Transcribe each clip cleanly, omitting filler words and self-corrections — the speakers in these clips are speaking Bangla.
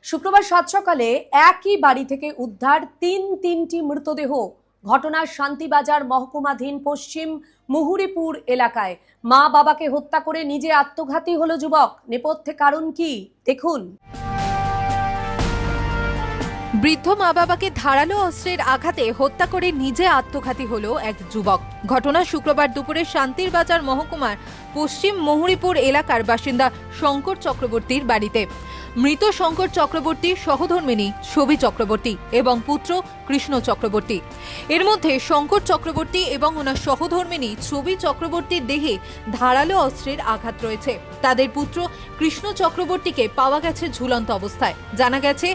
শুক্রবার সাত সকালে একই বাড়ি থেকে উদ্ধার তিনটি মৃতদেহ। ঘটনা শান্তিবাজার মহকুমাধীন পশ্চিম মুহুরীপুর এলাকায়। মা বাবাকে হত্যা করে নিজে আত্মঘাতী হলো যুবক। নেপথ্যে কারণ কি দেখুন। বৃদ্ধ মা বাবাকে ধারালো অস্ত্রের আঘাতে হত্যা করে নিজে আত্মঘাতী হলো এক যুবক। ঘটনা শুক্রবার দুপুরে শান্তিবাজার মহকুমার পশ্চিম মুহুরীপুর এলাকার বাসিন্দা শঙ্কর চক্রবর্তীর বাড়িতে। মৃত শঙ্কর চক্রবর্তী সহধর্মিণী ছবি চক্রবর্তী এবং পুত্র কৃষ্ণ চক্রবর্তী। এর মধ্যে শঙ্কর চক্রবর্তী এবং ওনার সহধর্মিণী ছবি চক্রবর্তীর দেহে ধারালো অস্ত্রের আঘাত রয়েছে। তাদের পুত্র কৃষ্ণ চক্রবর্তীকে পাওয়া গেছে ঝুলন্ত অবস্থায়। জানা গেছে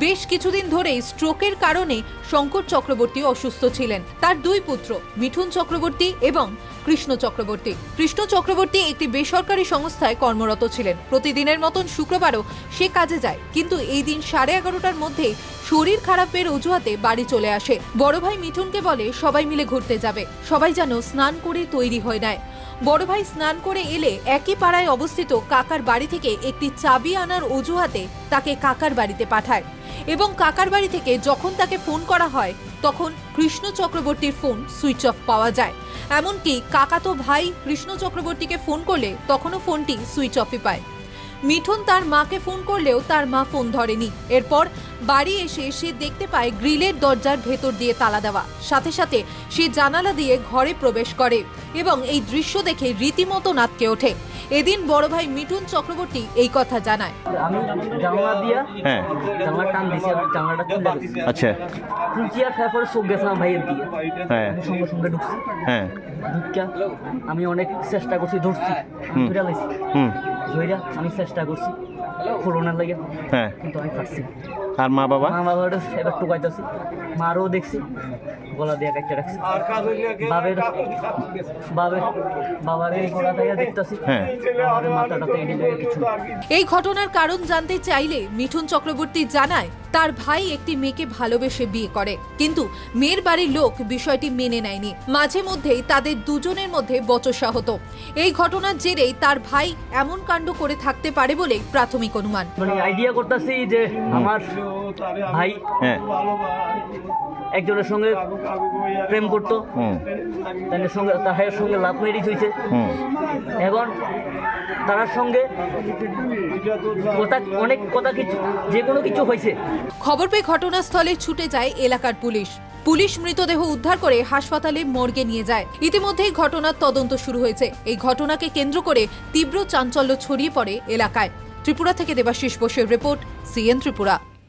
বেশ কিছুদিন ধরেই স্ট্রোকের কারণে শঙ্কর চক্রবর্তী অসুস্থ ছিলেন। তার দুই পুত্র মিঠুন চক্রবর্তী এবং কৃষ্ণ চক্রবর্তী। কৃষ্ণ চক্রবর্তী একটি বেসরকারি সংস্থায় কর্মরত ছিলেন। প্রতিদিনের মতন শুক্রবারও সে কাজে যায়, কিন্তু এই দিন 11:30টার মধ্যে শরীর খারাপের অজুহাতে বাড়ি চলে আসে। বড় ভাই মিঠুনকে বলে সবাই মিলে ঘুরতে যাবে, সবাই যেন স্নান করে তৈরি হয়ে নেয়। বড় ভাই স্নান করে এলে একই পাড়ায় অবস্থিত কাকার বাড়ি থেকে একটি চাবি আনার অজুহাতে তাকে কাকার বাড়িতে পাঠায় এবং কাকার বাড়ি থেকে যখন তাকে ফোন করা হয় তখন কৃষ্ণ চক্রবর্তীর ফোন সুইচ অফ পাওয়া যায়। এমনকি কাকাতো ভাই কৃষ্ণ চক্রবর্তীকে ফোন করলে তখনও ফোনটি সুইচ অফই পায়। মিঠুন তার মাকে ফোন করলেও তার মা ফোন ধরেনি। এরপর বাড়ি এসে সে দেখতে পায় গ্রিলের দরজার ভেতর দিয়ে তালা দেওয়া। সাথে সাথে সে জানালা দিয়ে ঘরে প্রবেশ করে এবং এই দৃশ্য দেখে রীতিমতো নাচকে ওঠে। এদিন বড় ভাই মিঠুন চক্রবর্তী এই কথা জানায়। আমি জানলা দিয়া জানলা টান দিছি, জানলাটা খুলে দিছি। আচ্ছা, খুঁচিয়া খাওয়ার পরে চোখ গেছে আমার ভাইয়ের দিয়ে। আমি সঙ্গে সঙ্গে ঢুকছি। ঢুকিয়া আমি অনেক চেষ্টা করছি, ধরছি, ধরে লাইছি। ধইরা আমি চেষ্টা করছি খোলনার লাগে, কিন্তু আমি পারছি। আর মা বাবা এবার টুকাইতেছি, মারও দেখছি গলা দিয়ে কাটতে রাখছি। বাবার এই গলা দিয়ে দেখতেছি, মাথাটাতে এডি জায়গা কিছু। এই ঘটনার কারণ জানতে চাইলে মিঠুন চক্রবর্তী জানায় তার ভাই একটি মেয়েকে ভালোবেসে বিয়ে করে, কিন্তু মেয়ের বাড়ির লোক বিষয়টি মেনে নেয়নি। মাঝে মধ্যেই তাদের দুজনের মধ্যে বচসা হতো। এই ঘটনার জেরেই তার ভাই এমন কাণ্ড করে থাকতে পারে বলে প্রাথমিক অনুমান। মানে আইডিয়া করতেছি যে আমার ভাই একজনের সঙ্গে প্রেম করতো, তার সঙ্গে লাভ ম্যারেজ হয়েছে। এখন তার সঙ্গে অনেক কথা কিছু যে কোনো কিছু হয়েছে। খবর পেয়ে ঘটনাস্থলে ছুটে যায় এলাকার পুলিশ মৃতদেহ উদ্ধার করে হাসপাতালে মর্গে নিয়ে যায়। ইতিমধ্যেই ঘটনার তদন্ত শুরু হয়েছে। এই ঘটনাকে কেন্দ্র করে তীব্র চাঞ্চল্য ছড়িয়ে পড়ে এলাকায়। ত্রিপুরা থেকে দেবাশিস বসুর রিপোর্ট, সিএন ত্রিপুরা।